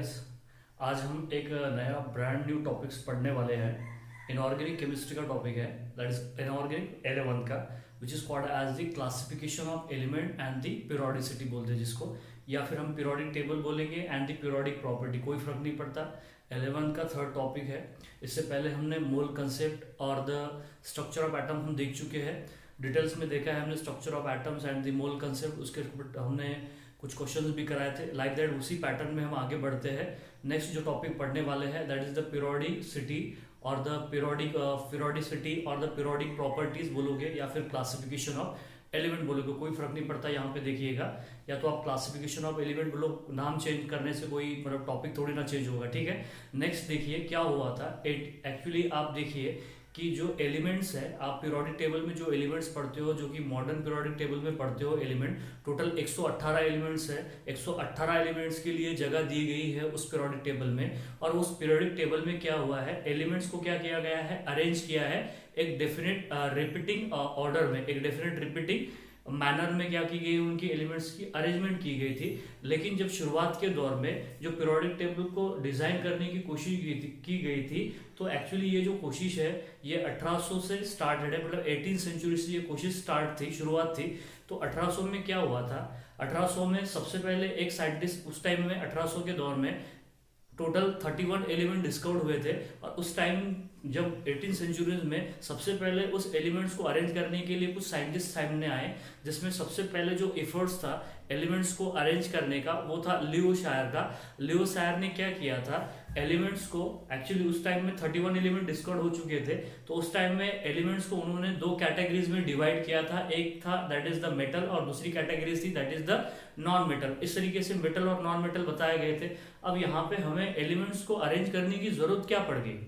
Guys, आज हम एक नया ब्रांड न्यू टॉपिक्स पढ़ने वाले हैं। इनऑर्गेनिक केमिस्ट्री का टॉपिक है, दैट इज इनऑर्गेनिक 11 का, which is called as the classification of element and the periodicity बोलते हैं जिसको, या फिर हम पीरियोडिक टेबल बोलेंगे एंड द पीरियोडिक प्रॉपर्टी, कोई फर्क नहीं पड़ता। 11 का थर्ड टॉपिक है। इससे पहले हमने मोल कंसेप्ट और द स्ट्रक्चर ऑफ एटम हम देख चुके हैं, डिटेल्स में देखा है हमने structure of atoms and the mole concept, उसके हमने कुछ क्वेश्चंस भी कराए थे। लाइक दैट उसी पैटर्न में हम आगे बढ़ते हैं। नेक्स्ट जो टॉपिक पढ़ने वाले हैं दैट इज द पीरियोडिसिटी और द पीरियोडिसिटी और द पीरियोडिक प्रॉपर्टीज बोलोगे या फिर क्लासिफिकेशन ऑफ एलिमेंट बोलोगे, कोई फर्क नहीं पड़ता। यहाँ पे देखिएगा, या तो आप क्लासिफिकेशन ऑफ एलिमेंट बोलो, नाम चेंज करने से कोई मतलब टॉपिक थोड़ी ना चेंज होगा, ठीक है। नेक्स्ट देखिए क्या हुआ था। एक्चुअली आप देखिए कि जो एलिमेंट्स है, आप पीरियोडिक टेबल में जो एलिमेंट्स पढ़ते हो, जो कि मॉडर्न पीरियोडिक टेबल में पढ़ते हो एलिमेंट, टोटल 118 एलिमेंट्स है। 118 एलिमेंट्स के लिए जगह दी गई है उस पीरियोडिक टेबल में। और उस पीरियोडिक टेबल में क्या हुआ है, एलिमेंट्स को क्या किया गया है, अरेंज किया है एक डेफिनेट रिपीटिंग ऑर्डर में, एक डेफिनेट रिपीटिंग मैनर में क्या की गई, उनकी एलिमेंट्स की अरेंजमेंट की गई थी। लेकिन जब शुरुआत के दौर में जो पीरियोडिक टेबल को डिजाइन करने की कोशिश की गई थी, तो एक्चुअली ये जो कोशिश है ये 1800 से स्टार्टेड है, मतलब 18वीं सेंचुरी से ये कोशिश स्टार्ट थी, शुरुआत थी। तो 1800 में क्या हुआ था, 1800 में सबसे पहले एक साइंटिस्ट, उस टाइम में 1800 के दौर में टोटल 31 एलिमेंट डिस्कवर हुए थे। और उस टाइम जब 18 सेंचुरीज में सबसे पहले उस एलिमेंट्स को अरेंज करने के लिए कुछ साइंटिस्ट सामने आए, जिसमें सबसे पहले जो एफर्ट्स था एलिमेंट्स को अरेंज करने का वो था लियो शायर का। लियो शायर ने क्या किया था, एलिमेंट्स को, एक्चुअली उस टाइम में 31 एलिमेंट डिस्कवर हो चुके थे, तो उस टाइम में एलिमेंट्स को उन्होंने दो कैटेगरीज में डिवाइड किया था। एक था दैट इज द मेटल और दूसरी कैटेगरी थी that is the non metal. इस तरीके से मेटल और नॉन मेटल बताए गए थे। अब यहाँ पे हमें एलिमेंट्स को अरेंज करने की जरूरत क्या पड़ गई,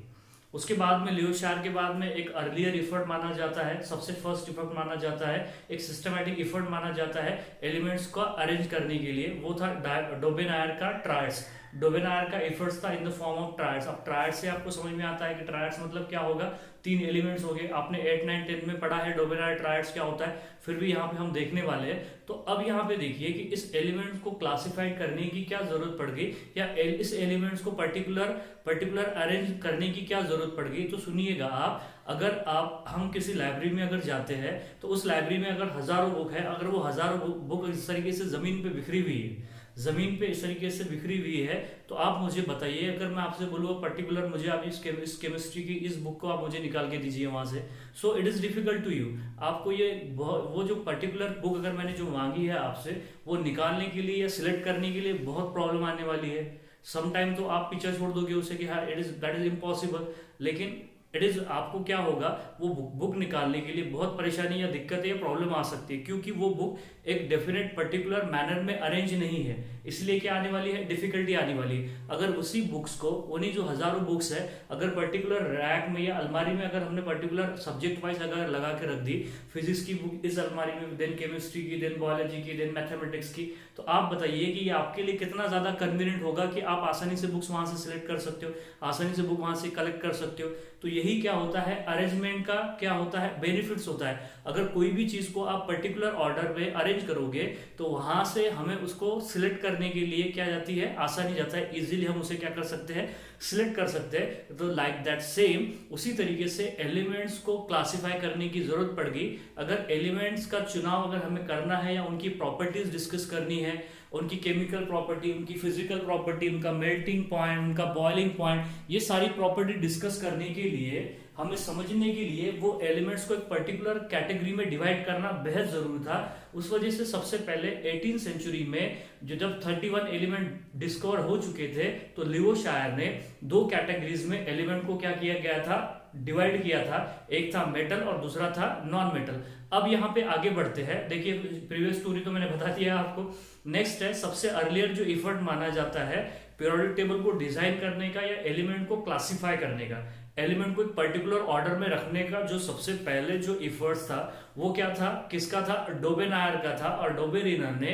उसके बाद में लियो शायर के बाद में एक अर्लियर इफर्ट माना जाता है, सबसे फर्स्ट इफर्ट माना जाता है, एक सिस्टमैटिक इफर्ट माना जाता है एलिमेंट्स को अरेंज करने के लिए, वो था डोबेनायर का ट्रायड्स। डोबेनायर का एफर्ट्स था इन द फॉर्म ऑफ ट्रायड्स। अब ट्रायड्स से आपको समझ में आता है कि ट्रायड्स मतलब क्या होगा, 3 एलिमेंट्स हो गए। आपने 8, 9, 10 में पढ़ा है डोबेनायर ट्रायड्स क्या होता है, फिर भी यहाँ पे हम देखने वाले हैं। तो अब यहाँ पे देखिए कि इस एलिमेंट को क्लासिफाइड करने की क्या जरूरत पड़ गई, या इस एलिमेंट्स को पर्टिकुलर अरेंज करने की क्या जरूरत पड़ गई। तो सुनिएगा आप, अगर हम किसी लाइब्रेरी में अगर जाते हैं, तो उस लाइब्रेरी में अगर हजारों बुक है, अगर वो हजारों बुक इस तरीके से जमीन पे बिखरी हुई है, जमीन पे इस तरीके से बिखरी हुई है, तो आप मुझे बताइए, अगर मैं आपसे बोलूँगा पर्टिकुलर मुझे आप इस केमिस्ट्री की इस बुक को आप मुझे निकाल के दीजिए वहां से, so it is difficult to you. आपको ये वो जो पर्टिकुलर बुक अगर मैंने जो मांगी है आपसे, वो निकालने के लिए या सिलेक्ट करने के लिए बहुत प्रॉब्लम आने वाली है। सम टाइम तो आप पीछे छोड़ दोगे उसे कि हाँ दैट इज इम्पॉसिबल, लेकिन इट इज आपको क्या होगा, वो बुक निकालने के लिए बहुत परेशानी या दिक्कत या प्रॉब्लम आ सकती है, क्योंकि वो बुक एक डेफिनेट पर्टिकुलर मैनर में अरेंज नहीं है। इसलिए क्या आने वाली है, डिफिकल्टी आने वाली है। अगर उसी बुक्स को, उन्हीं जो हजारों बुक्स है, अगर पर्टिकुलर रैक में या अलमारी में अगर हमने पर्टिकुलर सब्जेक्ट वाइज अगर लगा के रख दी, फिजिक्स की बुक इस अलमारी में, देन केमिस्ट्री की, देन बायोलॉजी की, देन मैथमेटिक्स की, तो आप बताइए कि ये आपके लिए कितना ज्यादा कन्वीनियंट होगा कि आप आसानी से बुक्स वहां से सिलेक्ट कर सकते हो, आसानी से बुक वहां से कलेक्ट कर सकते हो। तो यही क्या होता है, अरेंजमेंट का क्या होता है, बेनिफिट्स होता है। अगर कोई भी चीज को आप पर्टिकुलर ऑर्डर में अरेंज करोगे, तो वहां से हमें उसको सिलेक्ट करने के लिए क्या जाती है, आसानी जाता है, इजीली हम उसे क्या कर सकते हैं, सिलेक्ट कर सकते हैं। तो लाइक दैट सेम उसी तरीके से एलिमेंट्स को क्लासिफाई करने की जरूरत पड़ गई। अगर एलिमेंट्स का चुनाव अगर हमें करना है या उनकी प्रॉपर्टीज डिस्कस करनी है, उनकी केमिकल प्रॉपर्टी, उनकी फिजिकल प्रॉपर्टी, उनका मेल्टिंग पॉइंट, उनका बॉइलिंग पॉइंट, ये सारी प्रॉपर्टी डिस्कस करने के लिए, हमें समझने के लिए वो एलिमेंट्स को एक पर्टिकुलर कैटेगरी में डिवाइड करना बेहद जरूरी था। उस वजह से सबसे पहले 18 सेंचुरी में जब 31 एलिमेंट डिस्कवर हो चुके थे, तो लियो शायर ने 2 कैटेगरीज में एलिमेंट को क्या किया गया था, डिवाइड किया था। एक था मेटल और दूसरा था नॉन मेटल। अब यहाँ पे आगे बढ़ते हैं। देखिए प्रीवियस स्टोरी तो मैंने बता दिया आपको। नेक्स्ट है सबसे अर्लियर जो इफर्ट माना जाता है पीरियोडिक टेबल को डिजाइन करने का या एलिमेंट को क्लासिफाई करने का, एलिमेंट को एक पर्टिकुलर ऑर्डर में रखने का, जो सबसे पहले जो इफर्ट्स था वो क्या था, किसका था, डोबेनायर का था। और डोबेरिनर ने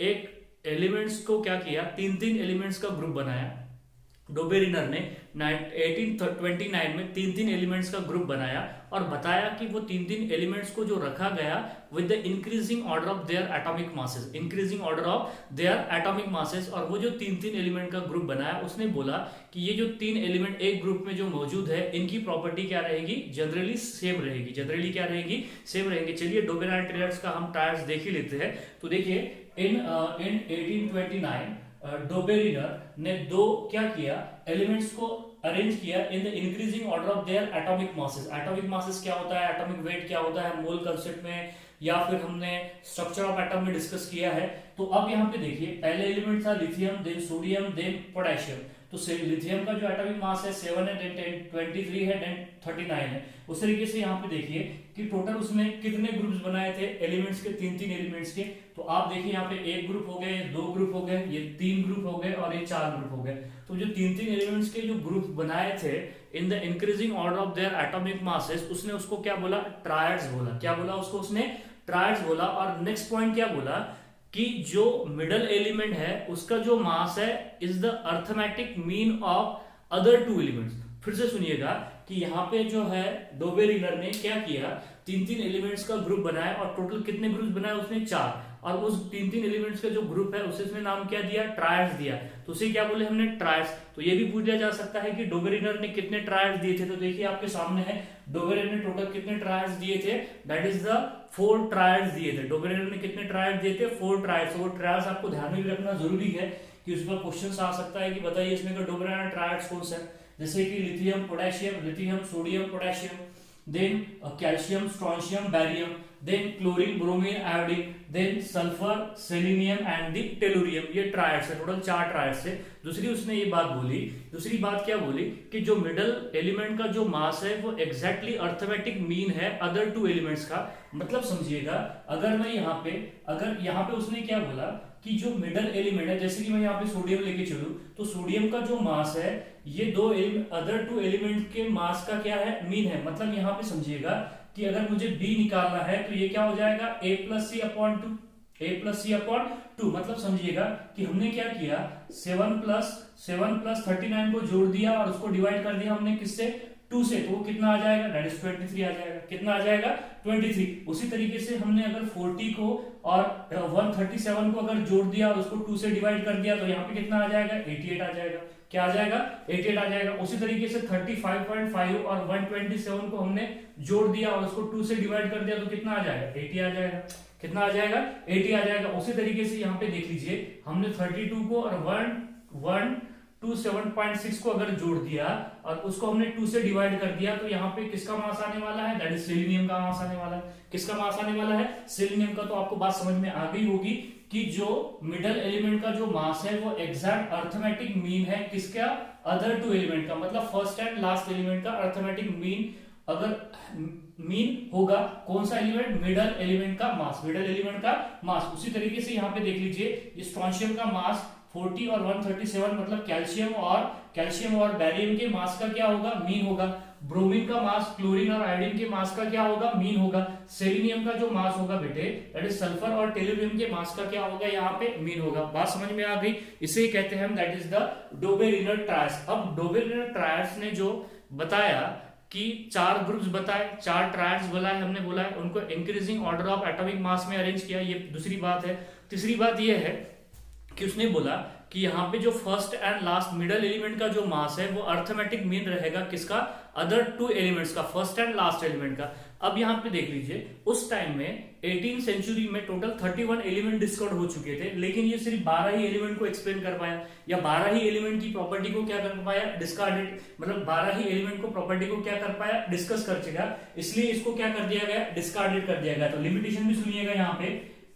एक एलिमेंट्स को क्या किया, 3 एलिमेंट्स का ग्रुप बनाया। डोबेरिनर ने 1829 में तीन एलिमेंट्स का ग्रुप बनाया और बताया कि वो तीन एलिमेंट्स को जो रखा गया with the increasing order of their atomic masses, increasing order of their atomic masses. और वो जो तीन एलिमेंट का ग्रुप बनाया, उसने बोला कि ये जो तीन एलिमेंट एक ग्रुप में जो मौजूद है, इनकी प्रॉपर्टी क्या रहेगी, जनरली सेम रहेगी। जनरली क्या रहेगी, सेम रहेंगे। चलिए डोबेरिनर ट्रायड्स का हम ट्रायड्स देख ही लेते हैं। तो देखिए इन 1829 डोबेरिनर ने दो क्या किया, एलिमेंट्स को अरेंज किया in the increasing order of their atomic masses. Atomic masses क्या होता है, एटॉमिक वेट क्या होता है, मोल कंसेप्ट में या फिर हमने स्ट्रक्चर ऑफ एटम में डिस्कस किया है। तो अब यहाँ पे देखिए पहले एलिमेंट था lithium, then sodium, then potassium. तो लिथियम का जो एटॉमिक मास है 7 है, देन 23 है, देन 39 है। उस तरीके से यहाँ पे देखिए कि टोटल उसने कितने ग्रुप्स बनाए थे एलिमेंट्स के, तीन एलिमेंट्स के। तो आप देखिए यहाँ पे एक ग्रुप हो गए, दो ग्रुप हो गए, ये तीन ग्रुप हो गए और ये चार ग्रुप हो गए। तो जो तीन एलिमेंट्स के जो ग्रुप बनाए थे in the increasing order of their atomic masses, उसने उसको क्या बोला, ट्रायड्स बोला। क्या बोला उसको, उसने ट्रायड्स बोला। और नेक्स्ट पॉइंट क्या बोला कि जो मिडल एलिमेंट है उसका जो मास है is the arithmetic mean of other two elements. फिर से सुनिएगा कि यहाँ पे जो है डोबेरिनर ने क्या किया, तीन एलिमेंट्स का ग्रुप बनाया और टोटल कितने ग्रुप बनाए उसने, चार। और उस तीन एलिमेंट्स का जो ग्रुप है उसे उसने नाम क्या दिया, ट्रायड्स दिया। तो उसे क्या बोले हमने, ट्रायड्स। तो ये भी पूछ लिया जा सकता है कि डोबेरिनर ने कितने ट्रायड्स दिए थे। तो देखिए आपके सामने है डोबेरिनर ने टोटल कितने ट्रायड्स दिए थे, दैट इज द 4 ट्रायड्स दिए थे। डोबेरिनर ने कितने ट्रायड्स दिए थे, 4 ट्रायड्स। वो ट्रायड्स आपको ध्यान में भी रखना जरूरी है कि उसका क्वेश्चन आ सकता है कि बताइए इसमें का डोबेरिनर ट्रायड्स कौन सा है। जैसे कि lithium potassium, lithium sodium potassium, then calcium strontium barium, then chlorine bromine iodine, then sulphur selenium and the tellurium. ये ट्रायड्स है, टोटल 4 ट्रायड्स है। दूसरी उसने ये बात बोली, दूसरी बात क्या बोली कि जो मिडल एलिमेंट का जो मास है वो एग्जैक्टली अर्थमेटिक मीन है अदर टू एलिमेंट्स का। मतलब समझिएगा, अगर मैं अगर यहाँ पे उसने क्या बोला कि जो मिडल एलिमेंट है, जैसे कि मैं यहाँ पे सोडियम लेके चलूं, तो सोडियम का जो मास है ये दो अदर टू एलिमेंट के मास का क्या है, मीन है। मतलब यहाँ पे समझिएगा कि अगर मुझे B निकालना है तो ये क्या हो जाएगा, A plus C upon two. मतलब समझिएगा कि हमने क्या किया, 7 प्लस 39 को जोड़ दिया और उसको डिवाइड कर दिया हमने किससे, 2 से। तो वो कितना आ जाएगा, दैट इज 23 आ जाएगा। कितना आ जाएगा, 23। उसी तरीके से हमने अगर 40 को और 137 को अगर जोड़ दिया और उसको 2 से डिवाइड कर दिया तो यहाँ पे कितना आ जाएगा, 88 आ जाएगा। क्या आ जाएगा, 88 आ जाएगा। उसी तरीके से 35.5 और 127 को हमने जोड़ दिया और उसको 2 से डिवाइड कर दिया तो कितना आ जाएगा, 80 आ जाएगा। कितना आ जाएगा, 80 आ जाएगा। उसी तरीके से यहाँ पे देख लीजिए, हमने 32 को और 127.6 को अगर जोड़ दिया और उसको हमने 2 से डिवाइड कर दिया तो यहाँ पे किसका मास आने वाला है, दैट इज सेलेनियम का मास आने वाला है। किसका मास आने वाला है, सेलेनियम का। तो आपको बात समझ में आ गई होगी कि जो मिडल एलिमेंट का जो मास है वो एग्जैक्ट अर्थमेटिक मीन है किसका, अदर टू एलिमेंट का। मतलब फर्स्ट एंड लास्ट एलिमेंट का अर्थमेटिक मीन अगर मीन होगा कौन सा एलिमेंट, मिडल एलिमेंट का मास, मिडल एलिमेंट का मास। उसी तरीके से यहाँ पे देख लीजिए स्ट्रोंशियम का मास 40 और 137, मतलब कैल्शियम और बैरियम के मास का क्या होगा, मीन होगा। ब्रोमीन का मास क्लोरीन और आयोडीन के मास का क्या होगा, मीन होगा। सेलेनियम का जो मास होगा बेटे, दैट इज सल्फर और टेलुरियम के मास का क्या होगा, यहाँ पे मीन होगा। बात समझ में आ गई। इसे कहते हैं हम, that is the Dobereiner triads. अब डोबेरिनर ट्रायड्स ने जो बताया कि 4 ग्रुप्स बताए, 4 ट्रायड्स बोला है हमने, बोला है उनको increasing order of atomic mass में अरेंज किया, ये दूसरी बात है। तीसरी बात ये है कि उसने बोला कि यहाँ पे जो first and last middle element का जो मास है वो अर्थमेटिक मीन रहेगा किसका, अदर टू एलिमेंट्स का, फर्स्ट एंड लास्ट एलिमेंट का। अब यहाँ पे देख लीजिए, उस टाइम में 18th सेंचुरी में टोटल 31 एलिमेंट डिस्कवर हो चुके थे, लेकिन ये सिर्फ 12 ही एलिमेंट को एक्सप्लेन कर पाया, या 12 ही एलिमेंट की प्रॉपर्टी को क्या कर पाया, डिस्कार्डेड। मतलब 12 ही एलिमेंट को प्रॉपर्टी को क्या कर पाया, डिस्कस कर चुका, इसलिए इसको क्या कर दिया गया, डिस्कार्डेड कर दिया गया। तो लिमिटेशन भी सुनिएगा यहाँ पे,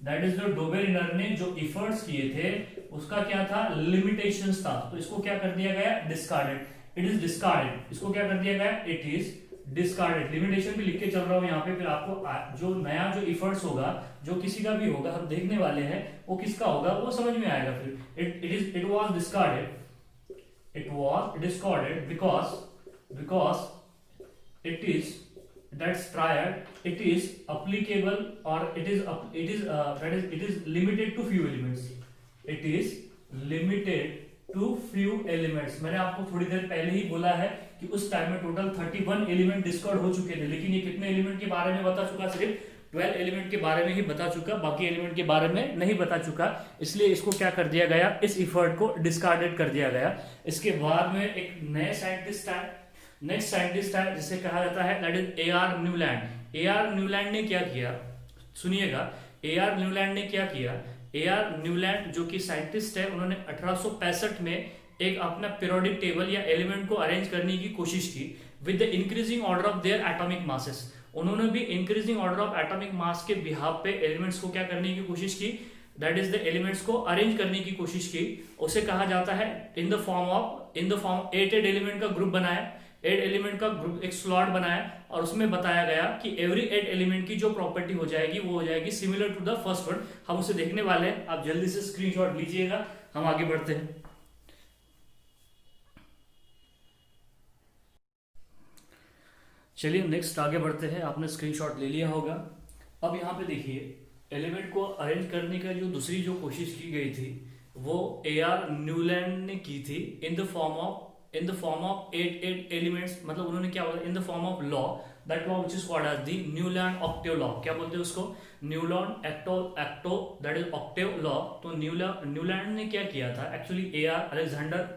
दैट इज द डोबेरिनर ने जो एफर्ट्स किए थे उसका क्या था, लिमिटेशंस था। तो इसको क्या कर दिया गया, डिस्कार्डेड। It is discarded. इसको क्या कर दिया गया, इट इज डिस्कार्डेड। लिमिटेशन भी लिख के चल रहा हूं यहाँ पे, फिर आपको जो नया जो एफर्ट्स होगा, जो किसी का भी होगा, हम देखने वाले हैं वो किसका होगा वो समझ में आएगा। फिर it was discarded because it is that's triad, it is applicable or it is limited to few elements. It is limited to few elements. मैंने आपको थोड़ी देर पहले ही बोला है कि उस टाइम में टोटल 31 एलिमेंट डिस्कवर्ड हो चुके थे, लेकिन ये कितने एलिमेंट के बारे में बता चुका, सिर्फ 12 एलिमेंट के बारे में ही बता चुका, बाकी एलिमेंट के बारे में नहीं बता चुका। इसलिए इसको क्या कर दिया गया, इस इफर्ट को डिस्कार्डेड कर दिया गया। इसके बाद में एक नए साइंटिस्ट आए, नेक्स्ट साइंटिस्ट है जिसे कहा जाता है that is A R. Newland. A R. Newland ने क्या किया, सुनिएगा, ए.आर. न्यूलैंड ने क्या किया। ए.आर. न्यूलैंड जो कि साइंटिस्ट है, उन्होंने 1865 में एक अपना पीरियोडिक टेबल या एलिमेंट को अरेंज करने की कोशिश की with the increasing order of their atomic masses. उन्होंने भी increasing order of atomic mass के बिहाफ पे एलिमेंट्स को क्या करने की कोशिश की, दैट इज द एलिमेंट्स को अरेंज करने की कोशिश की। उसे कहा जाता है इन द फॉर्म 8 एलिमेंट का ग्रुप बनाया, 8 एलिमेंट का ग्रुप एक स्लॉट बनाया, और उसमें बताया गया कि एवरी 8 एलिमेंट की जो प्रॉपर्टी हो जाएगी वो हो जाएगी similar to the first one. हम उसे देखने वाले हैं, आप जल्दी से स्क्रीनशॉट लीजिएगा, हम आगे बढ़ते हैं। चलिए नेक्स्ट आगे बढ़ते हैं, आपने स्क्रीनशॉट ले लिया होगा। अब यहाँ पे देखिए, एलिमेंट को अरेंज करने का जो दूसरी जो कोशिश की गई थी वो ए.आर. न्यूलैंड ने की थी in the form of 8 elements. मतलब उन्होंने क्या बोला, in the form of law, that law which is called as the Newland octave law. क्या बोलते हैं उसको, Newland octo that is octave law. तो न्यूलैंड ने क्या किया था, एक्चुअली अलेक्जेंडर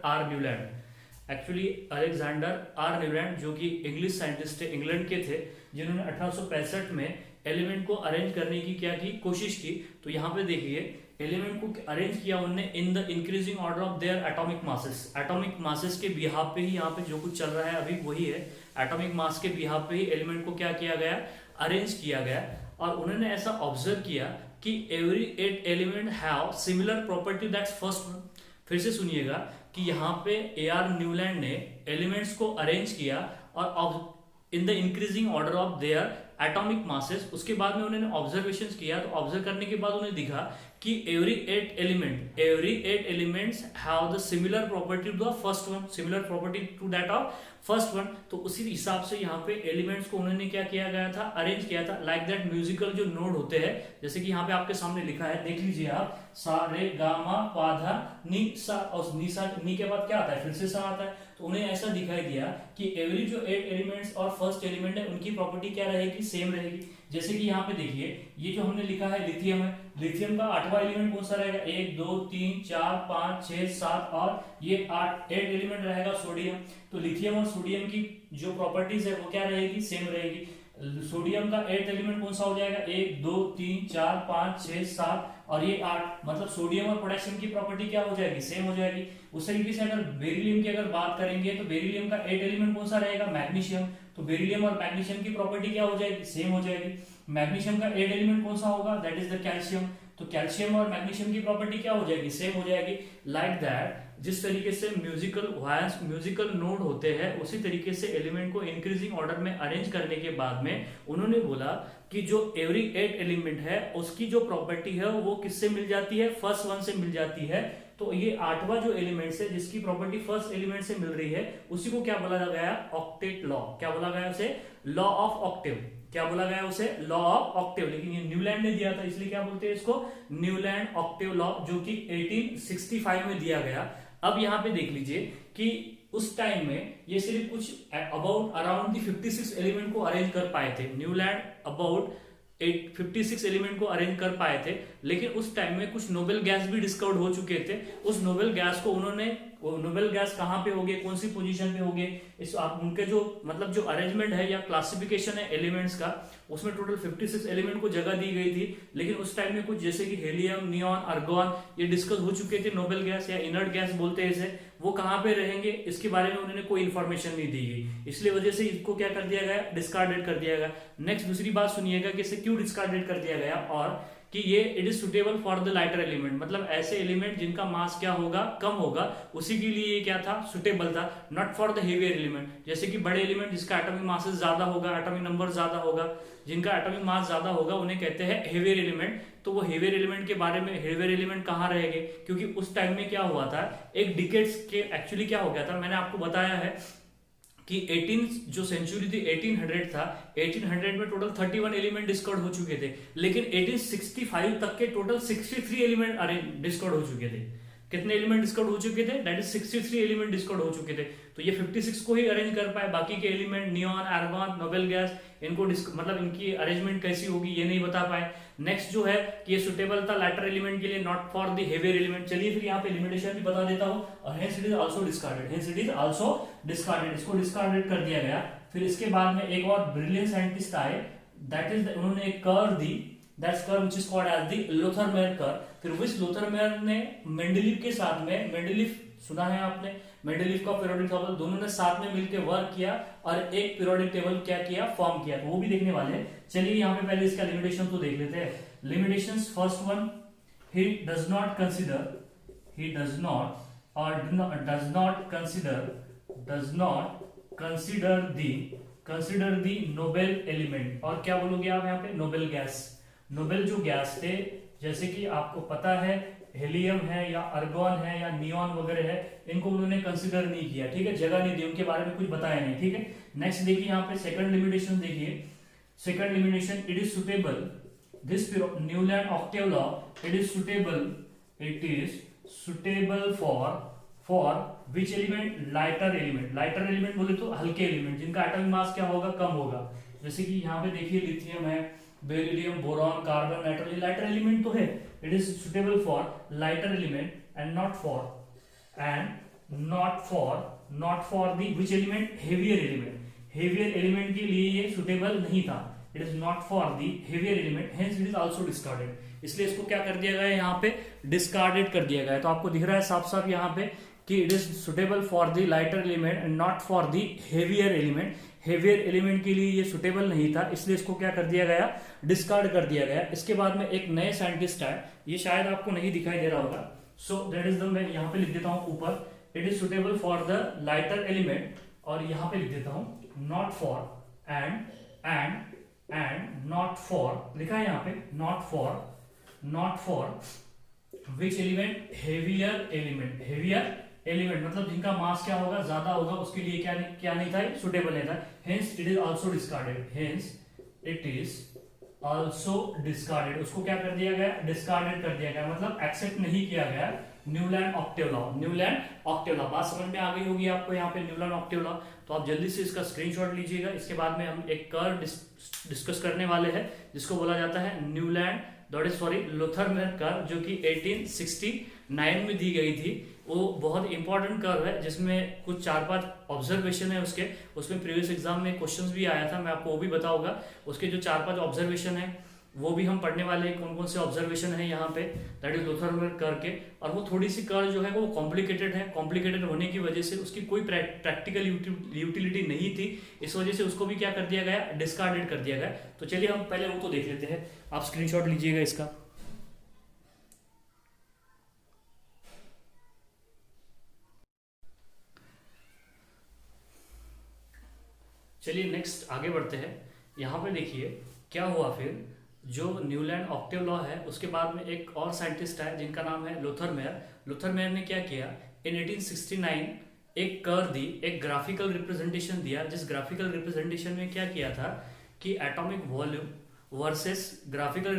आर न्यूलैंड जो कि इंग्लिश साइंटिस्ट थे, इंग्लैंड के थे, जिन्होंने 1865 में एलिमेंट को अरेंज करने की क्या की कोशिश की। तो यहाँ पे देखिए, एलिमेंट को अरेंज किया उन्होंने in the increasing order of their atomic masses के बिहाफ पे ही यहाँ पे जो कुछ चल रहा है अभी वही है, एटॉमिक मास के बिहाफ पे ही एलिमेंट को क्या किया गया, अरेंज किया गया। और उन्होंने ऐसा ऑब्जर्व किया कि every 8 element have similar property that's first one. फिर से सुनिएगा कि यहाँ पे ए.आर. न्यूलैंड ने एलिमेंट्स को अरेंज किया और in the increasing order of their atomic masses. उसके बाद में उन्होंने ऑब्जर्वेशंस किया, तो ऑब्जर्व करने के बाद उन्हें दिखा कि every 8 elements have the similar property to the first one, similar property to that of first one. तो उसी हिसाब से यहाँ पे एलिमेंट्स को उन्होंने क्या किया गया था, अरेंज किया था। लाइक दैट म्यूजिकल जो नोट होते हैं, जैसे कि यहाँ पे आपके सामने लिखा है, देख लीजिए आप, सा रे गा मा पा धा नी सा, और नी के बाद क्या आता है, फिर से सा आता है। तो उन्हें ऐसा दिखाई दिया कि एवरी जो 8 एलिमेंट्स और फर्स्ट एलिमेंट है उनकी प्रॉपर्टी क्या रहेगी, सेम रहेगी। जैसे कि यहाँ पे देखिए, ये जो हमने लिखा है लिथियम है, लिथियम का 8वां एलिमेंट कौन सा रहेगा, 1 2 3 4 5 6 7 और ये 8 एलिमेंट रहेगा सोडियम। तो लिथियम और सोडियम की जो प्रॉपर्टीज है वो क्या रहेगी, सेम रहेगी। सोडियम का 8 एलिमेंट कौन सा हो जाएगा, 1 2 3 4 5 6 7 और ये 8, मतलब सोडियम और पोटेशियम की प्रॉपर्टी क्या हो जाएगी, सेम हो जाएगी। उस तरीके से अगर बेरिलियम की अगर बात करेंगे तो बेरिलियम का 8 एलिमेंट कौन सा रहेगा, मैग्नीशियम। तो बेरिलियम और मैग्नीशियम की प्रॉपर्टी क्या हो जाएगी, सेम हो जाएगी। मैग्नीशियम का 8 एलिमेंट कौन सा होगा, दैट इज द कैल्शियम। तो कैल्शियम और मैग्नीशियम की प्रॉपर्टी क्या हो जाएगी, सेम हो जाएगी। लाइक दैट जिस तरीके से म्यूजिकल नोड होते हैं, उसी तरीके से एलिमेंट को इंक्रीजिंग ऑर्डर में अरेंज करने के बाद में उन्होंने बोला कि जो एवरी 8 एलिमेंट है उसकी जो प्रॉपर्टी है वो किससे मिल जाती है, फर्स्ट वन से मिल जाती है। तो ये 8वां जो एलिमेंट है जिसकी प्रॉपर्टी फर्स्ट एलिमेंट से मिल रही है, उसी को क्या बोला गया, ऑक्टेट लॉ। क्या बोला गया उसे, लॉ ऑफ ऑक्टेव। क्या बोला गया उसे, लॉ ऑफ ऑक्टेव। लेकिन ये न्यूलैंड ने दिया था, इसलिए क्या बोलते हैं इसको, न्यूलैंड ऑक्टेव लॉ, जो कि 1865 में दिया गया। अब यहाँ पे देख लीजिए कि उस टाइम में ये सिर्फ कुछ अराउंड 56 एलिमेंट को अरेंज कर पाए थे। न्यूलैंड अबाउट 56 एलिमेंट को अरेंज कर पाए थे, लेकिन उस टाइम में कुछ नोबेल गैस भी डिस्कवर्ड हो चुके थे। उस नोबेल गैस को उन्होंने, नोबेल गैस कहाँ पे होंगे, कौन सी पोजीशन पे होंगे, इस आप उनके जो मतलब जो अरेंजमेंट है या क्लासिफिकेशन है एलिमेंट्स का, उसमें टोटल 56 एलिमेंट को जगह दी गई थी। लेकिन उस टाइम में कुछ जैसे कि हेलियम, नियॉन, आर्गोन ये डिस्कस हो चुके थे। नोबेल गैस या इनर्ट गैस बोलते हैं इसे, वो कहाँ पे रहेंगे इसके बारे में उन्होंने कोई इन्फॉर्मेशन नहीं दी गई, इसलिए वजह से इसको क्या कर दिया गया, डिस्कार्डेड कर दिया गया। नेक्स्ट दूसरी बात सुनिएगा कि इसे क्यों डिस्कार्डेड कर दिया गया, और कि ये it is suitable for the lighter element, मतलब ऐसे एलिमेंट जिनका मास क्या होगा, कम होगा, उसी के लिए ये क्या था, सुटेबल था। Not for the heavier element, जैसे कि बड़े एलिमेंट जिसका एटॉमिक मास ज्यादा होगा, एटॉमिक नंबर ज्यादा होगा, जिनका एटॉमिक मास ज्यादा होगा उन्हें कहते हैं हेवियर एलिमेंट। तो वो हेवियर एलिमेंट के बारे में, हेवियर एलिमेंट कहाँ रहेंगे, क्योंकि उस टाइम में क्या हुआ था, एक डिकेड्स के एक्चुअली क्या हो गया था, मैंने आपको बताया है कि 18 जो सेंचुरी थी 1800 था, 1800 में टोटल 31 एलिमेंट डिस्कवर्ड हो चुके थे, लेकिन 1865 तक के टोटल 63 एलिमेंट डिस्कवर्ड हो चुके थे। कितने एलिमेंट डिस्कवर्ड हो चुके थे, दैट इज 63 एलिमेंट डिस्कवर्ड हो चुके थे। तो ये 56 को ही अरेंज कर पाए, बाकी के element neon, argon, noble gas, इनको मतलब इनकी अरेंजमेंट कैसी होगी ये नहीं बता पाए। नेक्स्ट जो है कि ये सुटेबल था लाइटर एलिमेंट के लिए, not for the heavier element. चलिए फिर यहाँ पे लिमिटेशन भी बता देता हूँ, और hence it is also discarded, hence it is also discarded, इसको डिस्कार्डेड कर दिया गया। फिर इसके बाद में एक और ब्रिलियंट साइंटिस्ट आए, दैट इज उन्होंने एक कर्व दी, that's curve which is called as the Lothar Meyer curve. फिर विच लोथरमेयर ने मेंडलीव के साथ में, मेंडलीव सुना है आपने, मेंडलीव का पीरियोडिक टेबल, दोनों ने साथ में मिलकर वर्क किया और एक पीरियोडिक टेबल क्या किया, फॉर्म किया, तो वो भी देखने वाले हैं। चलिए यहाँ पे पहले इसका लिमिटेशन तो देख लेते हैं। Limitations first one, he does not consider the Nobel element, और क्या बोलोगे आप यहाँ पे, नोबेल गैस। नोबेल जो गैस थे, जैसे कि आपको पता है हेलियम है या अर्गॉन है या नियॉन वगैरह है, इनको उन्होंने कंसीडर नहीं किया, ठीक है, जगह नहीं दी, उनके बारे में कुछ बताया नहीं, ठीक है। नेक्स्ट देखिए यहाँ पे सेकंड लिमिटेशन देखिए, second limitation, it is suitable, this Newland octave law, it is suitable for which element, lighter element। Lighter element बोले तो हल्के एलिमेंट जिनका एटॉमिक मास क्या होगा, कम होगा, जैसे कि यहाँ पे देखिए लिथियम है, beryllium, boron, carbon, nitrogen, lighter element तो है। It is suitable for lighter element and not for the which element, heavier element. Heavier element के लिए ये सुटेबल नहीं था, it is not for the heavier element, hence it is also discarded. इसलिए इसको क्या कर दिया गया है, यहाँ पे डिस्कार्डेड कर दिया गया है। तो आपको दिख रहा है साफ साफ यहाँ पे कि it is suitable for the lighter element and not for the heavier element. Heavier element के लिए ये सुटेबल नहीं था, इसलिए इसको क्या कर दिया गया, डिस्कार्ड कर दिया गया। इसके बाद में एक नए साइंटिस्ट है, ये शायद आपको नहीं दिखाई दे रहा होगा, सो दैट इज द, मैं यहाँ पे लिख देता हूँ ऊपर, it is suitable for the lighter element, और यहाँ पे लिख देता हूँ not for and not for, लिखा है यहाँ पे not for which element, heavier element मतलब जिनका मास क्या होगा, ज्यादा होगा, उसके लिए क्या नहीं था, सुटेबल नहीं था। Hence it is also discarded, उसको क्या कर दिया गया, डिस्कार्डेड कर दिया गया, मतलब एक्सेप्ट नहीं किया गया। न्यूलैंड ऑक्टेव लॉ, बात समझ में आ गई होगी आपको यहाँ पे, न्यूलैंड ऑक्टेव लॉ। तो आप जल्दी से इसका स्क्रीनशॉट लीजिएगा। इसके बाद में हम एक कर्व डिस्कस करने वाले हैं जिसको बोला जाता है लोथरमेयर कर्व, जो कि 1869 में दी गई थी। वो बहुत इंपॉर्टेंट कर्व है जिसमें कुछ 4-5 ऑब्जर्वेशन है उसमें प्रीवियस एग्जाम में क्वेश्चंस भी आया था, मैं आपको वो भी बताऊंगा। उसके जो 4-5 ऑब्जर्वेशन है वो भी हम पढ़ने वाले हैं, कौन कौन से ऑब्जर्वेशन है यहाँ पे, दैट इज लोथरमेयर कर्व के। और वो थोड़ी सी कर्व जो है वो कॉम्प्लिकेटेड है, कॉम्प्लिकेटेड होने की वजह से उसकी कोई प्रैक्टिकल यूटिलिटी नहीं थी, इस वजह से उसको भी क्या कर दिया गया, डिस्कार्डेड कर दिया गया। तो चलिए हम पहले वो तो देख लेते हैं, आप स्क्रीनशॉट लीजिएगा इसका। चलिए नेक्स्ट आगे बढ़ते हैं। यहाँ पे देखिए क्या हुआ, फिर जो न्यूलैंड ऑक्टेव लॉ है उसके बाद में एक और साइंटिस्ट है जिनका नाम है लोथरमेयर ने क्या किया, इन 1869 एक कर्व दी, एक ग्राफिकल रिप्रेजेंटेशन दिया, जिस ग्राफिकल रिप्रेजेंटेशन में क्या किया था कि atomic volume versus graphical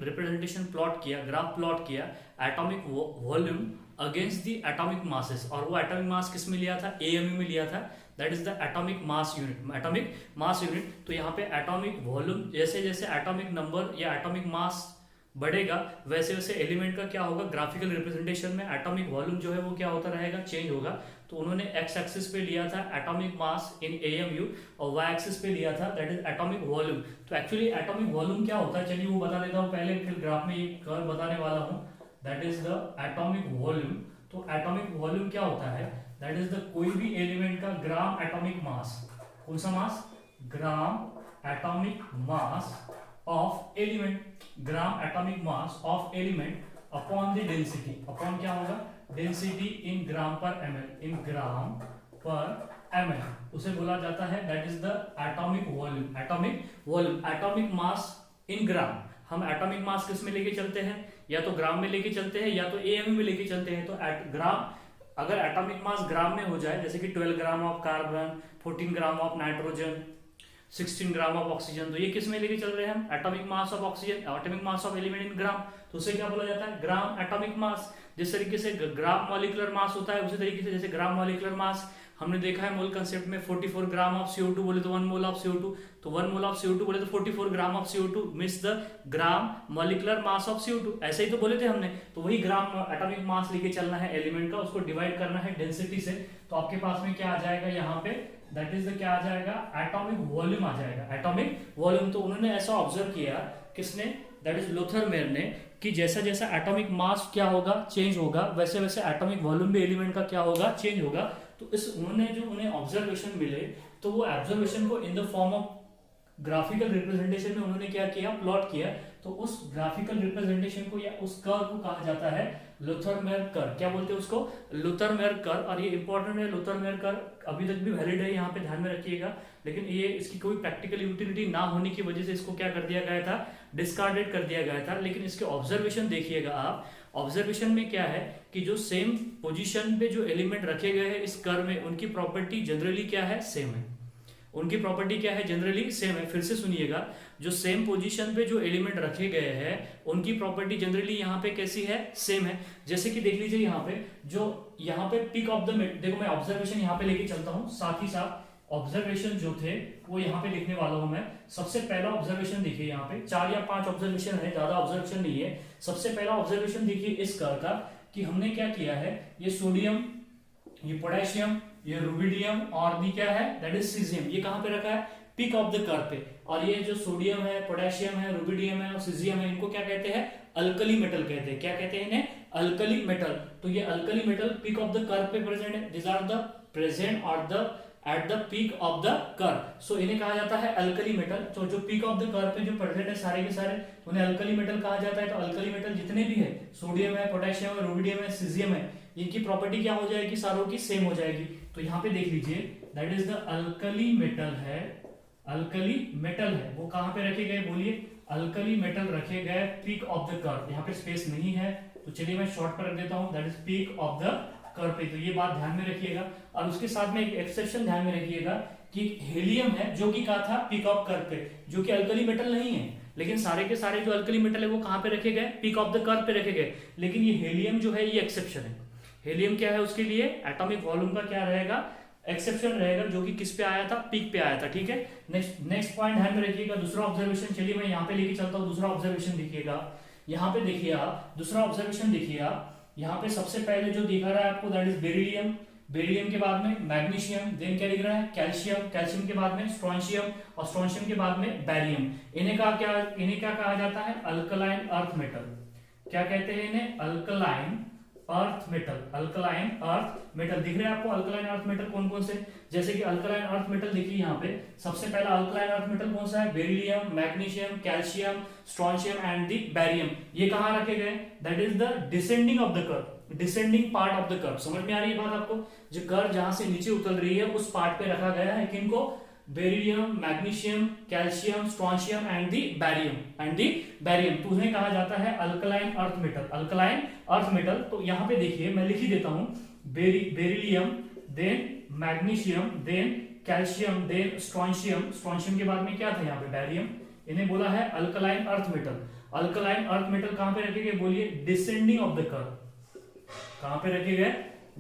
representation plot किया, ग्राफ प्लॉट किया atomic volume against the atomic masses, और वो एटॉमिक मास किस में लिया था, AMU में लिया था, that is the atomic mass unit. तो यहाँ पे एटॉमिक वॉल्यूम, जैसे जैसे एटॉमिक नंबर या एटॉमिक मास बढ़ेगा वैसे वैसे एलिमेंट का क्या होगा, ग्राफिकल रिप्रेजेंटेशन में एटॉमिक वॉल्यूम जो है वो क्या होता रहेगा, चेंज होगा। तो उन्होंने एक्स एक्सिस पे लिया था एटॉमिक मास इन AMU और वाई एक्सिस पे लिया था दैट इज एटॉमिक वॉल्यूम। तो एक्चुअली एटॉमिक वॉल्यूम क्या होता है, चलिए वो बता देता हूँ पहले, फिर ग्राफ में ये कर्व बताने वाला हूँ, that is the atomic volume. तो एटॉमिक वॉल्यूम क्या होता है, दैट इज द कोई भी एलिमेंट का ग्राम एटॉमिक मास, कौन सा mass, gram atomic mass of element, gram atomic mass of element upon the density, upon क्या होगा, डेंसिटी इन ग्राम पर ml, इन ग्राम पर ml, उसे बोला जाता है that is the atomic volume. Atomic mass in gram, हम एटॉमिक मास किस में लेके चलते हैं, या तो ग्राम में लेके चलते हैं या तो AMU में लेके चलते हैं। तो ग्राम, अगर एटॉमिक मास ग्राम में हो जाए, जैसे कि 12 gram of carbon, 14 gram of nitrogen, 16 gram of oxygen. तो ये किस में लेके चल रहे हैं हम, atomic mass of oxygen, atomic mass of element in gram, तो उसे क्या बोला जाता है, ग्राम एटॉमिक मास। जिस तरीके से ग्राम मॉलिक्यूलर मास होता है, उसी तरीके से जैसे ग्राम मॉलिक्यूलर मास हमने देखा है मोल कंसेप्ट में 44 ग्राम ऑफ CO2 बोले तो 1 मोल ऑफ CO2, तो 1 मोल ऑफ CO2 बोले तो 44 gram of CO2 means the gram molecular mass of CO2, ऐसे ही तो बोले थे हमने। तो वही ग्राम एटॉमिक मास लेके चलना है एलिमेंट का, उसको डिवाइड करना है डेंसिटी से। तो आपके पास में क्या आ जाएगा यहाँ पे, दैट इज द क्या आ जाएगा, एटॉमिक वॉल्यूम आ जाएगा, एटॉमिक वॉल्यूम। तो उन्होंने ऐसा ऑब्जर्व किया, किसने, दैट इज लोथरमेयर ने, कि जैसा जैसा एटॉमिक मास क्या होगा, चेंज होगा, वैसे वैसे एटॉमिक वॉल्यूम भी एलिमेंट का क्या होगा, चेंज होगा। तो इस उन्होंने जो उन्हें ऑब्जर्वेशन मिले, तो वो ऑब्जर्वेशन को इन the form of graphical representation में उन्होंने क्या किया, प्लॉट किया। तो उस ग्राफिकल रिप्रेजेंटेशन को या उस कर्व को कहा जाता है लोथरमेयर कर्व। क्या बोलते हैं उसको, लोथरमेयर कर्व। और ये इंपॉर्टेंट है, लोथरमेयर कर्व अभी तक भी वैलिड है, यहाँ पे ध्यान में रखिएगा। लेकिन ये इसकी कोई प्रैक्टिकल यूटिलिटी ना होने की वजह से इसको क्या कर दिया गया था, डिस्कार्डेड कर दिया गया था। लेकिन इसके ऑब्जर्वेशन देखिएगा आप, ऑब्जर्वेशन में क्या है कि जो सेम पोजीशन पे जो एलिमेंट रखे गए हैं इस कर्व में, उनकी प्रॉपर्टी जनरली क्या है, सेम है। उनकी प्रॉपर्टी क्या है, जनरली सेम है। फिर से सुनिएगा, जो सेम पोजीशन पे जो एलिमेंट रखे गए हैं उनकी प्रॉपर्टी जनरली यहाँ पे कैसी है, सेम है। जैसे कि देख लीजिए यहाँ पे, जो यहाँ पे पिक ऑफ द, देखो मैं ऑब्जर्वेशन यहाँ पे लेके चलता हूँ, साथ ही साथ ऑब्जर्वेशन जो थे वो यहाँ पे लिखने वाला हूं मैं। सबसे पहला ऑब्जर्वेशन देखिए, यहाँ पे 4 या 5 ऑब्जर्वेशन है, ज्यादा ऑब्जर्वेशन नहीं है। सबसे पहला ऑब्जर्वेशन देखिए इस कर्व का, कि हमने क्या किया है, ये सोडियम, ये पोटेशियम, ये रुबिडियम और भी क्या है, दैट इज सीजियम, ये कहां पे रखा है, पिक ऑफ द कर्व पे। और ये जो सोडियम है, पोटेशियम है, रुबिडियम है और सीजियम है, इनको क्या कहते हैं, अल्कली मेटल कहते हैं। क्या कहते हैं इन्हें, अल्कली मेटल। तो ये alkali metal peak of the curve पे प्रेजेंट है, दिस आर द प्रेजेंट और the at the peak of the curve. So इन्हें कहा जाता है अल्कली मेटल। तो जो पीक ऑफ द कर्व पे जो प्रेजेंट है सारे के सारे, उन्हें अल्कली मेटल कहा जाता है। तो अल्कली मेटल जितने भी है, सोडियम है, पोटेशियम है, रुबिडियम है, सीजियम है, इनकी प्रॉपर्टी क्या हो जाएगी, सारों की सेम हो जाएगी। तो यहाँ पे देख लीजिए, that is the alkali metal है, अल्कली मेटल है, वो कहां पे रखे गए, बोलिए, अल्कली मेटल रखे गए पीक ऑफ द कर्व। यहाँ पे स्पेस नहीं है, तो चलिए मैं शॉर्ट पर रख देता हूं, that is peak of the curve पे। तो ये बात ध्यान में रखिएगा। और उसके साथ में एक एक्सेप्शन ध्यान में रखिएगा कि हीलियम है, जो कि कहा था पीक ऑफ कर्व पे, जो कि अल्कली मेटल नहीं है। लेकिन सारे के सारे जो अल्कली मेटल है वो कहां पे रखे गए, पीक ऑफ द कर्व पे रखे गए। लेकिन ये हीलियम जो है ये एक्सेप्शन है। हीलियम क्या है, उसके लिए एटॉमिक वॉल्यूम का क्या रहेगा, एक्सेप्शन रहेगा, जो कि किस पे आया था, पीक पे आया था। ठीक है, नेक्स्ट पॉइंट ध्यान में रखिएगा। दूसरा ऑब्जर्वेशन, चलिए मैं यहाँ पे लेके चलता हूँ। दूसरा ऑब्जर्वेशन देखिएगा, यहाँ पे देखिए आप, दूसरा ऑब्जर्वेशन देखिए आप। यहाँ पे सबसे पहले जो दिखा रहा है आपको, दैट इज बेरिलियम, बेरिलियम के बाद में मैग्नीशियम, देन क्या दिख रहा है, कैल्शियम, कैल्शियम के बाद में स्ट्रोंशियम और स्ट्रोंशियम के बाद में बैरियम। इन्हें क्या कहा जाता है, अल्कलाइन अर्थ मेटल। क्या कहते हैं इन्हें, alkaline earth metal, alkaline earth metal. दिख रहे हैं आपको अल्कलाइन अर्थ मेटल कौन कौन से, जैसे कि अल्कलाइन अर्थ मेटल देखिए यहाँ पे, सबसे पहला अल्कलाइन अर्थ मेटल कौन सा है, beryllium, magnesium, calcium, strontium and the barium. ये कहाँ रखे गए, that is the descending of the curve, descending part of the curve. समझ में आ रही है बात आपको, जो कर्व जहां से नीचे उतर रही है उस पार्ट पे रखा गया है किनको, beryllium, magnesium, calcium, strontium and the barium. तो उन्हें कहा जाता है alkaline earth metal, alkaline earth metal. तो यहाँ पे देखिए मैं लिख ही देता हूं, beryllium, then magnesium, then calcium, then strontium, strontium के बाद में क्या था यहाँ पे, बैरियम। इन्हें बोला है alkaline earth metal. Alkaline earth metal कहां पे रखे गए, बोलिए, डिसेंडिंग ऑफ द कर्व। कहां पे रखे गए,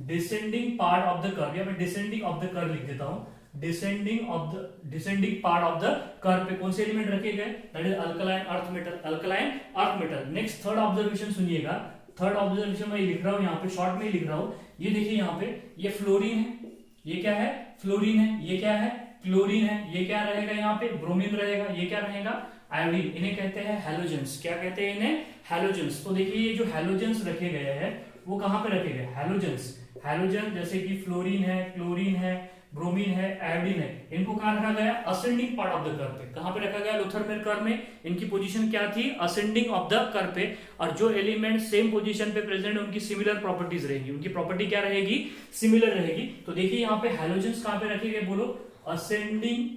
descending part of the curve, या मैं डिसेंडिंग ऑफ द कर्व लिख देता हूं, descending part of the curve पे कौन से एलिमेंट रखे गए, that is alkaline earth metal, alkaline earth metal. Next third observation सुनिएगा, थर्ड ऑब्जर्वेशन मैं लिख रहा हूं यहाँ पे, शॉर्ट में ही लिख रहा हूं। ये देखिए यहाँ पे, ये फ्लोरीन है, ये क्या है, फ्लोरीन है, ये क्या है, क्लोरीन है, ये क्या रहेगा यहाँ पे, ब्रोमीन रहेगा, ये क्या रहेगा, आयोडीन। इन्हें कहते हैं हैलोजेंस। क्या कहते हैं इन्हें, हैलोजेंस। तो देखिए ये जो हैलोजेंस रखे गए हैं वो कहां पे रखे गए, हैलोजेंस। हैलोजन जैसे कि फ्लोरीन है, क्लोरीन है, ब्रोमीन है, आयोडीन है, इनको कहां रखा गया, ascending part of the curve पे। कहां पे रखा गया, लोथरमेयर कर्व में। इनकी पोजीशन क्या थी, असेंडिंग ऑफ द कर्व पे। और जो एलिमेंट सेम पोजीशन पे प्रेजेंट है उनकी सिमिलर प्रॉपर्टीज रहेगी, उनकी प्रॉपर्टी क्या रहेगी, सिमिलर रहेगी। तो देखिए यहाँ पे हैलोजेंस कहां पे रखे गए, बोलो, असेंडिंग,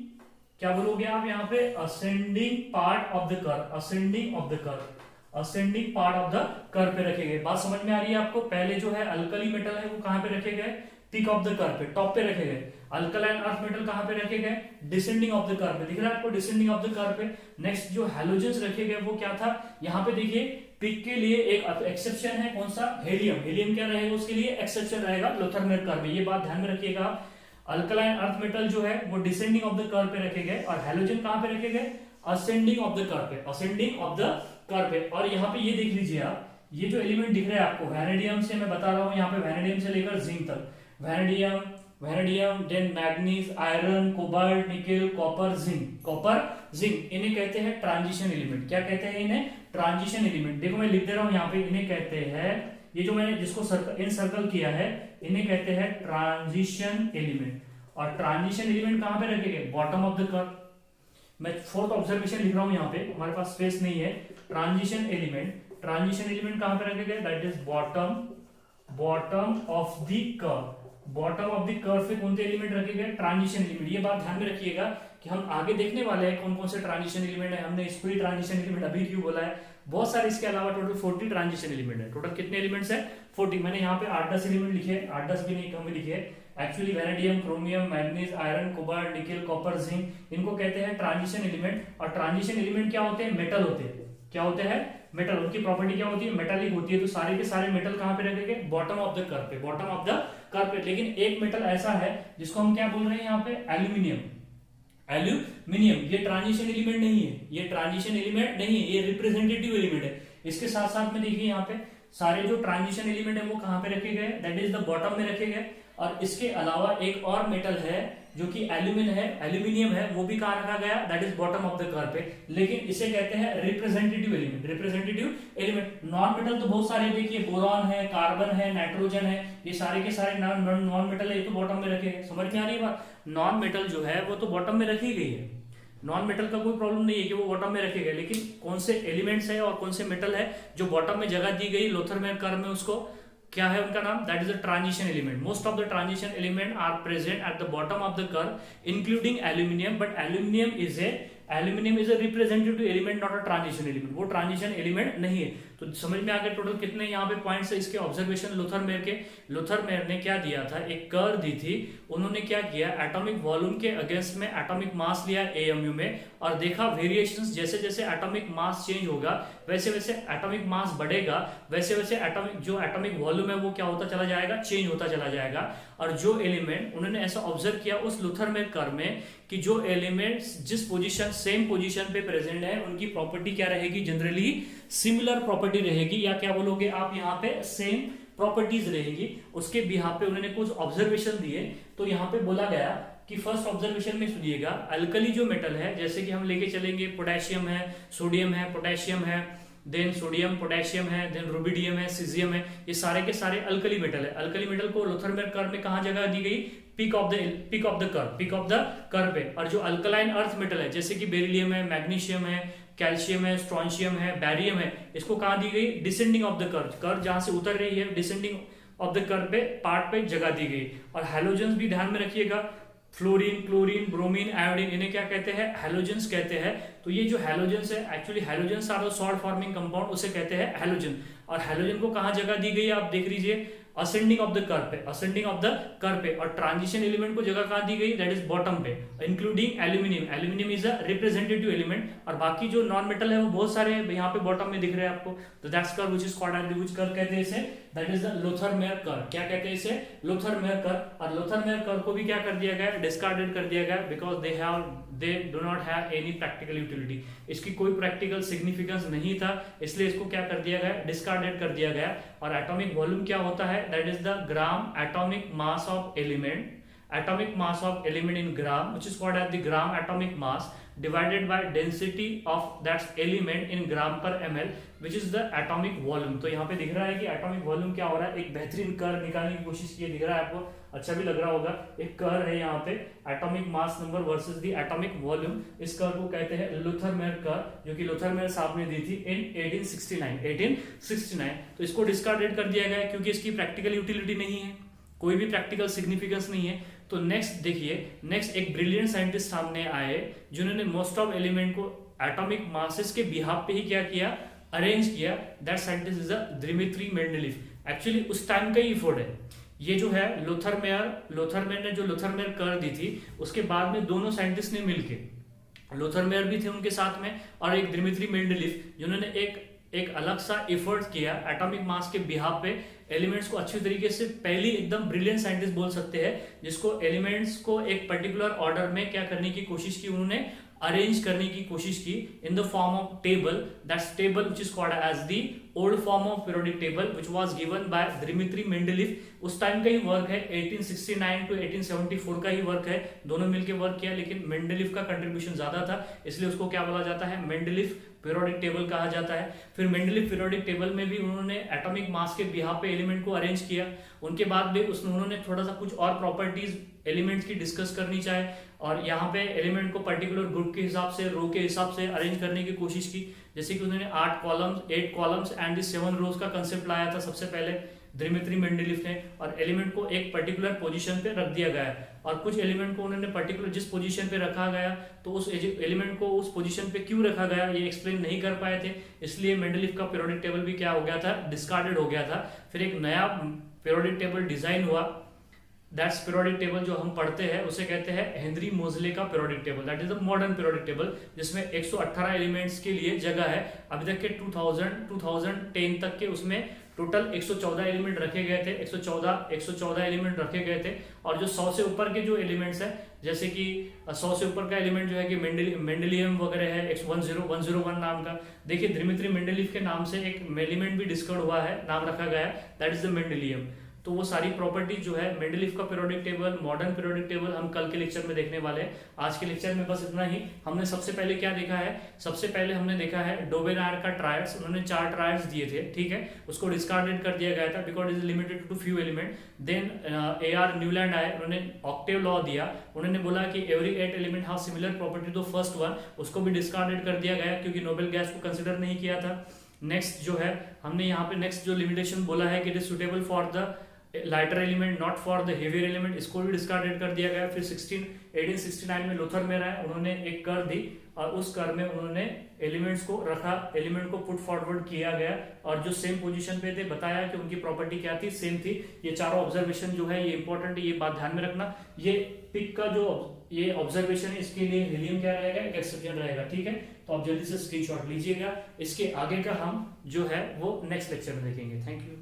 क्या बोलोगे आप यहाँ पे, ascending part of the curve, ascending of the curve, ascending part of the curve पे रखे गए। बात समझ में आ रही है आपको। पहले जो है अल्कली मेटल है वो कहां पे रखे गए, पीक ऑफ द कर्व पे, टॉप पे रखे गए। अल्कलाइन अर्थ मेटल कहां पे रखे गए, डिसेंडिंग ऑफ द कर्व पे, दिख रहा है आपको डिसेंडिंग ऑफ द कर्व पे। नेक्स्ट जो हैलोजेंस रखे गए वो क्या था, यहाँ पे देखिए पीक के लिए एक एक्सेप्शन है, कौन सा, हेलियम। हेलियम क्या रहेगा उसके लिए, एक्सेप्शन रहेगा लोथरमेयर कर्व में, ये बात ध्यान में रखिएगा। अल्कलाइन अर्थ मेटल जो है वो डिसेंडिंग ऑफ द कर्व पे रखे गए, और हैलोजन कहां पे रखे गए, असेंडिंग ऑफ द कर्व पे, असेंडिंग ऑफ द कर्व पे। और यहाँ पे ये देख लीजिए आप, ये जो एलिमेंट दिख रहे हैं आपको, वैनेडियम से मैं बता रहा हूँ, यहाँ पे वैनेडियम से लेकर जिंक तक, vanadium then manganese, iron, cobalt, nickel, copper, zinc, इन्हें कहते हैं ट्रांजिशन एलिमेंट। क्या कहते हैं इन्हें, ट्रांजिशन एलिमेंट। देखो मैं लिख दे रहा हूं यहाँ पे, इन्हें कहते हैं, ये जो मैंने जिसको सर्कल किया है, इन्हें कहते हैं ट्रांजिशन एलिमेंट। और ट्रांजिशन एलिमेंट कहां पे रखे गए, बॉटम ऑफ द कर्व। मैं फोर्थ ऑब्जर्वेशन लिख रहा हूं यहाँ पे, हमारे पास स्पेस नहीं है। ट्रांजिशन एलिमेंट कहां पे रखे गए, that is bottom of the curve. Bottom of the curve पे कौन से एलिमेंट रखे गए, ट्रांजिशन एलिमेंट। ये बात ध्यान में रखिएगा कि हम आगे देखने वाले हैं कौन कौन से ट्रांजिशन एलिमेंट है। हमने इसको ही ट्रांजिशन एलिमेंट अभी क्यों बोला है, बहुत सारे इसके अलावा टोटल 40 ट्रांजिशन एलिमेंट है। टोटल कितने एलिमेंट्स है, 40। मैंने यहाँ पे 8-10 एलिमेंट लिखे, 8-10 भी नहीं, कम ही लिखे। Actually vanadium, chromium, manganese, iron, cobalt, nickel, copper, zinc, इनको कहते हैं ट्रांजिशन एलिमेंट। और ट्रांजिशन एलिमेंट क्या होते हैं, मेटल होते हैं। क्या होते हैं, मेटल। उनकी प्रॉपर्टी क्या होती है, मेटालिक होती है। तो सारे के सारे मेटल कहां पे रखे गए, बॉटम ऑफ द कर्व पे, बॉटम ऑफ द कर्व पे। लेकिन एक मेटल ऐसा है जिसको हम क्या बोल रहे हैं यहाँ पे, एल्यूमिनियम। ये ट्रांजिशन एलिमेंट नहीं है, ये ट्रांजिशन एलिमेंट नहीं है, ये रिप्रेजेंटेटिव एलिमेंट है। इसके साथ साथ में देखिए यहाँ पे सारे जो ट्रांजिशन एलिमेंट है वो कहां पे रखे गए, दैट इज द बॉटम में रखे गए। और इसके अलावा एक और मेटल है जो कि एल्यूमिनियम है, वो भी कहां रखा गया, that is bottom of the curve पे। लेकिन इसे कहते हैं रिप्रेजेंटेटिव एलिमेंट। नॉन मेटल तो बहुत सारे देखिए, बोरॉन है, कार्बन है, नाइट्रोजन है, ये सारे के सारे नॉन मेटल है, ये तो बॉटम में रखे गए। समझ में आ रही है बात, नॉन मेटल जो है वो तो बॉटम में रखी गई है। नॉन मेटल का कोई प्रॉब्लम नहीं है कि वो बॉटम में रखे गए, लेकिन कौन से एलिमेंट्स है और कौन से मेटल है जो बॉटम में जगह दी गई लोथरमेयर कर्व में, उसको क्या है उनका नाम, that is a transition element. Most of the transition element are present at the bottom of the curve including aluminium, but aluminium is a representative element, not a transition element. वो transition element नहीं है। तो समझ में आ गया total कितने यहाँ पे पॉइंट्स है इसके ऑब्जर्वेशन लोथरमेयर के। लोथरमेयर ने क्या दिया था, एक कर्व दी थी। उन्होंने क्या किया, एटॉमिक वॉल्यूम के अगेंस्ट में एटॉमिक मास लिया एएमयू में, और देखा वेरिएशंस, जैसे जैसे एटॉमिक मास चेंज होगा वैसे वैसे एटॉमिक मास बढ़ेगा, वैसे वैसे एटॉमिक वॉल्यूम है वो क्या होता चला जाएगा, चेंज होता चला जाएगा। और जो एलिमेंट उन्होंने ऐसा ऑब्जर्व किया उस लोथरमेयर कर्व में कि जो एलिमेंट्स जिस पोजीशन, सेम पोजीशन पे प्रेजेंट है, उनकी प्रॉपर्टी क्या रहेगी, जनरली सिमिलर प्रॉपर्टी रहेगी, या क्या बोलोगे आप यहाँ पे, सेम प्रॉपर्टीज रहेगी। उसके बिहाफ पे उन्होंने कुछ ऑब्जर्वेशन दिए। तो यहाँ पे बोला गया कि फर्स्ट ऑब्जर्वेशन में सुनिएगा, अल्कली जो मेटल है, जैसे कि हम लेके चलेंगे पोटेशियम है, सोडियम है, पोटेशियम है, देन सोडियम, पोटेशियम है, देन रुबिडियम है, सीजियम है, ये सारे के सारे अल्कली मेटल है। अल्कली मेटल को लोथरमेयर कर्व में कहां जगह दी गई, पीक ऑफ द कर्व पे। और जो अल्कलाइन अर्थ मेटल है, जैसे कि बेरिलियम है, मैग्नीशियम है, कैल्शियम है, स्ट्रोंशियम है, बैरियम है, इसको कहां दी गई, डिसेंडिंग ऑफ द कर्व जहां से उतर रही है, डिसेंडिंग ऑफ द कर्व पे पार्ट पे जगह दी गई। और हैलोजेंस भी ध्यान में रखिएगा, फ्लोरीन, क्लोरीन, ब्रोमीन, आयोडीन, इन्हें क्या कहते हैं, हैलोजेंस कहते हैं। तो ये जो हैलोजेंस है, actually halogens are the salt forming compound, उसे कहते हैं हैलोजन। और हैलोजन को कहां जगह दी गई है, आप देख लीजिए, असेंडिंग ऑफ द कर्व पे। और ट्रांजिशन एलिमेंट को जगह कहां दी गई, दैट इज बॉटम पे, including aluminium is a representative element. और बाकी जो नॉन मेटल है वो बहुत सारे हैं, यहाँ पे बॉटम में दिख रहे हैं आपको। तो that's curve which is called as which curve कहते हैं इसे, that is the Lothar Meyer curve. क्या कहते हैं इसे, लोथरमेयर कर्व। और लोथरमेयर कर्व को भी क्या कर दिया गया, डिस्कार्डेड कर दिया गया, because they do not have any practical utility. इसकी कोई प्रैक्टिकल सिग्निफिकेंस नहीं था, इसलिए इसको क्या कर दिया गया, डिस्कार्डेड कर दिया गया। और एटॉमिक वॉल्यूम क्या होता है, that is the gram atomic mass of element, in gram, which is called as the gram atomic mass divided by density of that element in gram per ml, which is the atomic volume। तो यहाँ पे दिख रहा है कि atomic volume क्या हो रहा है, एक बेहतरीन कर्व निकालने की कोशिश की, दिख रहा है आपको, अच्छा भी लग रहा होगा। एक कर्व है यहाँ पे, atomic mass number versus the atomic volume. इस कर्व को कहते हैं लोथरमेयर कर्व, जो कि लोथरमेयर साहब ने दी थी इन 1869। तो इसको डिस्कार्डेड कर दिया गया क्योंकि इसकी प्रैक्टिकल यूटिलिटी नहीं है, कोई भी प्रैक्टिकल सिग्निफिकेंस नहीं है। तो नेक्स्ट देखिए, नेक्स्ट एक ब्रिलियंट साइंटिस्ट सामने आए जिन्होंने मोस्ट ऑफ एलिमेंट को एटॉमिक मासेस के बिहाफ पे ही क्या किया, अरेंज किया। That scientist is Dmitri Mendeleev. Actually उस टाइम का ही एफर्ट है ये जो है लोथरमेयर ने जो लोथरमेयर कर दी थी, उसके बाद में दोनों साइंटिस्ट ने मिलके, लोथरमेयर भी थे उनके साथ में और एक दिमित्री मेंडलीफ, जिन्होंने एक अलग सा एफर्ट किया एटॉमिक मास के बिहाफ पे, एलिमेंट्स को अच्छी तरीके से, पहली एकदम ब्रिलियंट साइंटिस्ट बोल सकते हैं जिसको एलिमेंट्स को एक पर्टिकुलर ऑर्डर में क्या करने की कोशिश की, उन्होंने अरेंज करने की कोशिश की in the form of table, that's table which is called as the old form of periodic table which was given by Dmitri Mendeleev. उस टाइम का ही वर्क है, 1869 टू 1874 का ही वर्क है, दोनों मिलकर वर्क किया, लेकिन मेंडलीफ का कंट्रीब्यूशन ज्यादा था, इसलिए उसको क्या बोला जाता है, मेंडलीफ पीरियोडिक टेबल कहा जाता है। फिर मेंडलीफ पीरियोडिक टेबल में भी उन्होंने एटॉमिक मास के बिहाफ पे एलिमेंट को अरेंज किया, उनके बाद भी उन्होंने थोड़ा सा कुछ और प्रॉपर्टीज एलिमेंट्स की डिस्कस करनी चाहे, और यहाँ पे एलिमेंट को पर्टिकुलर ग्रुप के हिसाब से, रो के हिसाब से अरेंज करने की कोशिश की, जैसे कि उन्होंने 8 कॉलम्स एंड 7 रोज का कंसेप्ट लाया था सबसे पहले दिमित्री मेंडलीफ ने, और एलिमेंट को एक पर्टिकुलर पोजीशन पे रख दिया गया, और कुछ एलिमेंट को उन्होंने पर्टिकुलर जिस पोजीशन पे रखा गया, तो उस एलिमेंट को उस पोजीशन पे क्यों रखा गया ये एक्सप्लेन नहीं कर पाए थे, इसलिए मेंडलीफ का पीरियोडिक टेबल भी क्या हो गया था, डिस्कार्डेड हो गया था। फिर एक नया पीरियोडिक टेबल डिजाइन हुआ, दैट्स पीरियोडिक टेबल जो हम पढ़ते हैं उसे कहते हैं हेनरी मोजले का periodic table, that is the modern periodic table, जिसमें 118 एलिमेंट्स के लिए जगह है। अभी तक के 2010 तक के उसमें टोटल 114 एलिमेंट रखे गए थे, 114 एलिमेंट रखे गए थे, और जो 100 से ऊपर के जो एलिमेंट्स हैं, जैसे कि 100 से ऊपर का एलिमेंट जो है कि मेंडेलियम वगैरह है, 101 नाम का, देखिए दिमित्री मेंडलीफ के नाम से एक एलिमेंट भी डिस्कवर्ड हुआ है, नाम रखा गया है, दैट इज द मेंडेलियम। तो वो सारी प्रॉपर्टीज जो है मेंडलीफ का periodic table, modern periodic table हम कल के लेक्चर में देखने वाले हैं। आज के लेक्चर में बस इतना ही। हमने सबसे पहले क्या देखा है, सबसे पहले हमने देखा है डोबेनायर का ट्रायड्स, उन्होंने 4 ट्रायड्स दिए थे, ठीक है, उसको डिस्कार्डेड कर दिया गया था because is limited to few element. Then AR Newland आए, उन्होंने ऑक्टेव लॉ दिया, उन्होंने बोला कि every 8 element have similar property to first one, उसको भी डिस्कार्डेड कर दिया गया क्योंकि नोबेल गैस को कंसिडर नहीं किया था। नेक्स्ट जो है हमने यहाँ पे नेक्स्ट जो लिमिटेशन बोला है कि it is suitable for the lighter element not for the heavier element, इसको भी डिस्कार्डेड कर दिया गया। फिर 1869 में लोथरमेयर आए, उन्होंने एक कर दी और उस कर में उन्होंने एलिमेंट्स को रखा, एलिमेंट को पुट फॉरवर्ड किया गया और जो सेम पोजीशन पे थे बताया कि उनकी प्रॉपर्टी क्या थी, सेम थी। ये चारों ऑब्जर्वेशन जो है ये इंपॉर्टेंट है, ये बात ध्यान में रखना। ये पिक का जो ये ऑब्जर्वेशन है इसके लिए हीलियम क्या रहेगा, एक एक्सेप्शन रहेगा, ठीक है। तो आप जल्दी से स्क्रीनशॉट लीजिएगा। इसके आगे का हम जो है वो नेक्स्ट लेक्चर में देखेंगे। Thank you.